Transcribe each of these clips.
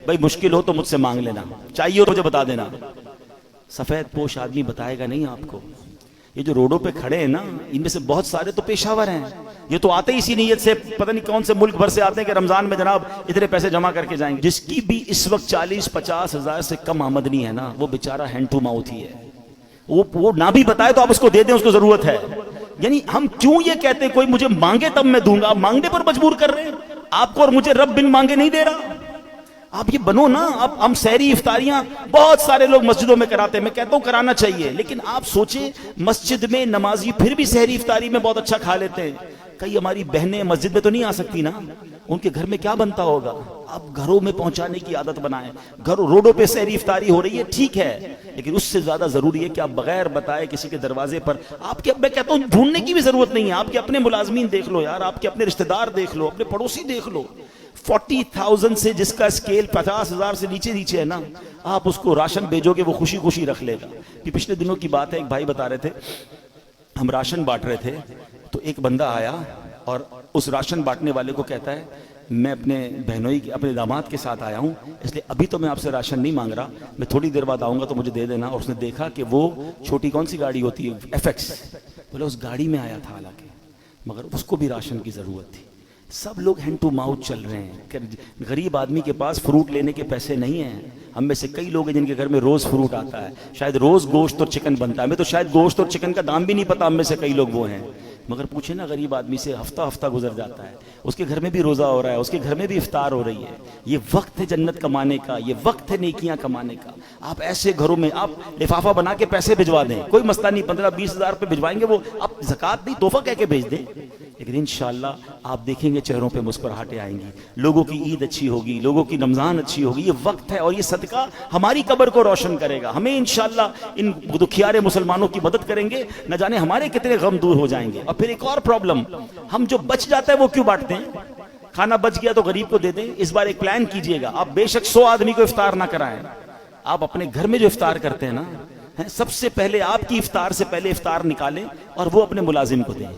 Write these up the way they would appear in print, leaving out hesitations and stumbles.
بھائی مشکل ہو تو مجھ سے مانگ لینا، چاہیے تو مجھے بتا دینا۔ سفید پوش آدمی بتائے گا نہیں آپ کو۔ یہ جو روڈوں پہ کھڑے ہیں نا، ان میں سے بہت سارے تو پیشہ ور ہیں، یہ تو آتے ہی اسی نیت سے، پتہ نہیں کون سے ملک بھر سے آتے ہیں کہ رمضان میں جناب اتنے پیسے جمع کر کے جائیں گے۔ جس کی بھی اس وقت 40-50 ہزار سے کم آمدنی ہے نا، وہ بیچارہ ہینڈ ٹو ماؤتھ ہی ہے۔ وہ نہ بھی بتائے تو آپ اس کو دے دیں، اس کو ضرورت ہے۔ یعنی ہم کیوں یہ کہتے ہیں کوئی مجھے مانگے تب میں دوں گا، مانگنے پر مجبور کر رہے ہیں آپ کو، اور مجھے رب بن مانگے نہیں دے رہا۔ آپ یہ بنو نا۔ اب ہم سحری افطاریاں بہت سارے لوگ مسجدوں میں کراتے ہیں، میں کہتا ہوں کرانا چاہیے، لیکن آپ سوچیں مسجد میں نمازی پھر بھی سحری افطاری میں بہت اچھا کھا لیتے ہیں، کئی ہماری بہنیں مسجد میں تو نہیں آ سکتی نا، ان کے گھر میں کیا بنتا ہوگا؟ آپ گھروں میں پہنچانے کی عادت بنائیں۔ گھروں روڈوں پہ سحری افطاری ہو رہی ہے ٹھیک ہے، لیکن اس سے زیادہ ضروری ہے کہ آپ بغیر بتائے کسی کے دروازے پر آپ کے، میں کہتا ہوں ڈھونڈنے کی بھی ضرورت نہیں ہے، آپ کے اپنے ملازمین دیکھ لو یار، آپ کے اپنے رشتہ دار دیکھ لو، اپنے پڑوسی دیکھ لو۔ 40,000 سے جس کا اسکیل 50,000 سے نیچے ہے نا، آپ اس کو راشن بھیجو گے وہ خوشی خوشی رکھ لے گا۔ کہ پچھلے دنوں کی بات ہے، ایک بھائی بتا رہے تھے ہم راشن بانٹ رہے تھے، تو ایک بندہ آیا اور اس راشن بانٹنے والے کو کہتا ہے میں اپنے بہنوئی اپنے داماد کے ساتھ آیا ہوں، اس لیے ابھی تو میں آپ سے راشن نہیں مانگ رہا، میں تھوڑی دیر بعد آؤں گا تو مجھے دے دینا۔ اور اس نے دیکھا کہ وہ چھوٹی کون سی گاڑی ہوتی ہے FX، بولے اس گاڑی میں آیا تھا حالانکہ، مگر اس کو بھی راشن کی ضرورت تھی۔ سب لوگ ہینڈ ٹو ماؤتھ چل رہے ہیں، غریب آدمی کے پاس فروٹ لینے کے پیسے نہیں ہیں۔ ہم میں سے کئی لوگ ہیں جن کے گھر میں روز فروٹ آتا ہے، شاید روز گوشت اور چکن بنتا ہے، ہمیں تو شاید گوشت اور چکن کا دام بھی نہیں پتا، ہم میں سے کئی لوگ وہ ہیں۔ مگر پوچھیں نا غریب آدمی سے، ہفتہ گزر جاتا ہے، اس کے گھر میں بھی روزہ ہو رہا ہے، اس کے گھر میں بھی افطار ہو رہی ہے۔ یہ وقت ہے جنت کمانے کا، یہ وقت ہے نیکیاں کمانے کا۔ آپ ایسے گھروں میں آپ لفافہ بنا کے پیسے بھجوا دیں، کوئی مسئلہ نہیں، 15-20 ہزار روپے بھجوائیں گے، وہ آپ زکوٰۃ نہیں تحفہ کہہ کے بھیج دیں، لیکن انشاءاللہ آپ دیکھیں گے چہروں پہ مسکراہٹیں آئیں گی، لوگوں کی عید اچھی ہوگی، لوگوں کی رمضان اچھی ہوگی۔ یہ وقت ہے اور یہ صدقہ ہماری قبر کو روشن کرے گا، ہمیں انشاءاللہ ان دکھیارے مسلمانوں کی مدد کریں گے، نہ جانے ہمارے کتنے غم دور ہو جائیں گے۔ اور پھر ایک اور پرابلم، ہم جو بچ جاتا ہے وہ کیوں بانٹتے ہیں؟ کھانا بچ گیا تو غریب کو دے دیں۔ اس بار ایک پلان کیجئے گا، آپ بے شک 100 آدمی کو افطار نہ کرائیں، آپ اپنے گھر میں جو افطار کرتے ہیں نا، سب سے پہلے آپ کی افطار سے پہلے افطار نکالیں اور وہ اپنے ملازم کو دیں،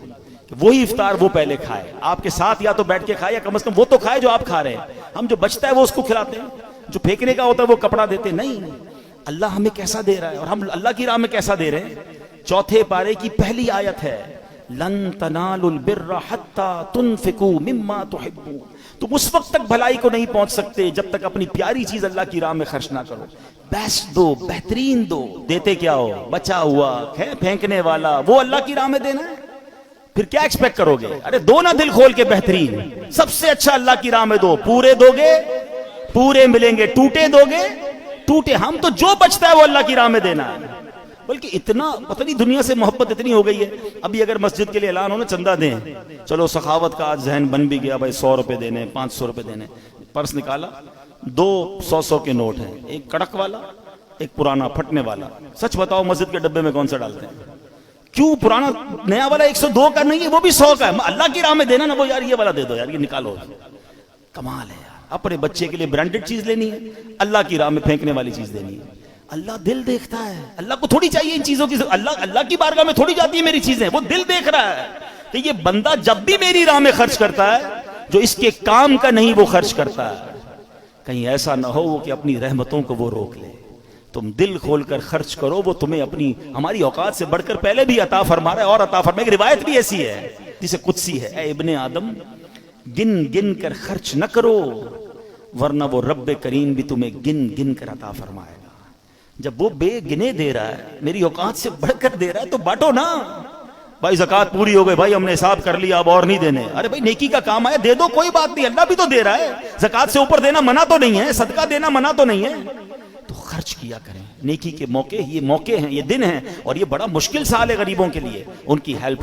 وہی افطار وہ پہلے کھائے، آپ کے ساتھ یا تو بیٹھ کے کھائے یا کم از کم وہ تو کھائے جو آپ کھا رہے ہیں۔ ہم جو بچتا ہے وہ اس کو کھلاتے ہیں، جو پھینکنے کا ہوتا ہے وہ کپڑا دیتے نہیں۔ اللہ ہمیں کیسا دے رہا ہے اور ہم اللہ کی راہ میں کیسا دے رہے ہیں۔ 4 پارے کی پہلی آیت ہے لن تنالوا البر حتى تنفقوا مما تحبون، تم اس وقت تک بھلائی کو نہیں پہنچ سکتے جب تک اپنی پیاری چیز اللہ کی راہ میں خرچ نہ کرو۔ بیسٹ دو، بہترین دو، دیتے کیا ہو؟ بچا ہوا پھینکنے والا، وہ اللہ کی راہ میں دینا ہے، پھر کیا ایکسپیکٹ کرو گے؟ ارے دو نا دل کھول کے بہترین، سب سے اچھا اللہ کی راہ میں دو، پورے دو گے پورے ملیں گے، ٹوٹے دو گے ٹوٹے۔ ہم تو جو بچتا ہے وہ اللہ کی راہ میں دینا ہے، بلکہ اتنا پتہ نہیں دنیا سے محبت اتنی ہو گئی ہے۔ ابھی اگر مسجد کے لیے اعلان ہو نا چندہ دیں، چلو سخاوت کا آج ذہن بن بھی گیا، بھائی 100 روپے دینے، 500 روپے دینے، پرس نکالا، 2 100 کے نوٹ ہیں، ایک کڑک والا ایک پرانا پھٹنے والا۔ سچ بتاؤ مسجد کے ڈبے میں کون سا ڈالتے ہیں؟ کیوں؟ پرانا نیا والا 102 کا نہیں ہے، وہ بھی 100 کا ہے، اللہ کی راہ میں دینا نا، وہ یار یہ والا دے دو یار، یہ نکالو۔ کمال ہے یار، اپنے بچے کے لیے برانڈڈ چیز لینی ہے، اللہ کی راہ میں پھینکنے والی چیز دینی ہے۔ اللہ دل دیکھتا ہے، اللہ کو تھوڑی چاہیے ان چیزوں کی، اللہ کی بارگاہ میں تھوڑی جاتی ہے میری چیزیں، وہ دل دیکھ رہا ہے کہ یہ بندہ جب بھی میری راہ میں خرچ کرتا ہے جو اس کے کام کا نہیں وہ خرچ کرتا ہے، کہیں ایسا نہ ہو کہ اپنی رحمتوں کو وہ روک لے۔ تم دل کھول کر خرچ کرو، وہ تمہیں اپنی ہماری اوقات سے بڑھ کر پہلے بھی عطا فرما رہا ہے اور عطا فرمائے۔ ایک روایت بھی ایسی ہے جسے قدسی ہے، اے ابن آدم گن گن کر خرچ نہ کرو ورنہ وہ رب کریم بھی تمہیں گن گن کر عطا فرمائے گا۔ جب وہ بے گنے دے رہا ہے، میری اوقات سے بڑھ کر دے رہا ہے، تو بانٹو نا۔ بھائی زکوٰۃ پوری ہو گئی، بھائی ہم نے حساب کر لیا اب اور نہیں دینے، ارے بھائی نیکی کا کام آیا دے دو، کوئی بات نہیں، اللہ بھی تو دے رہا ہے۔ زکوٰۃ سے اوپر دینا منع تو نہیں ہے، صدقہ دینا منع تو نہیں ہے، تو خرچ کیا کریں۔ نیکی کے موقع، یہ موقع ہیں، یہ دن ہیں، اور یہ بڑا مشکل سال ہے غریبوں کے لیے، ان کی ہیلپ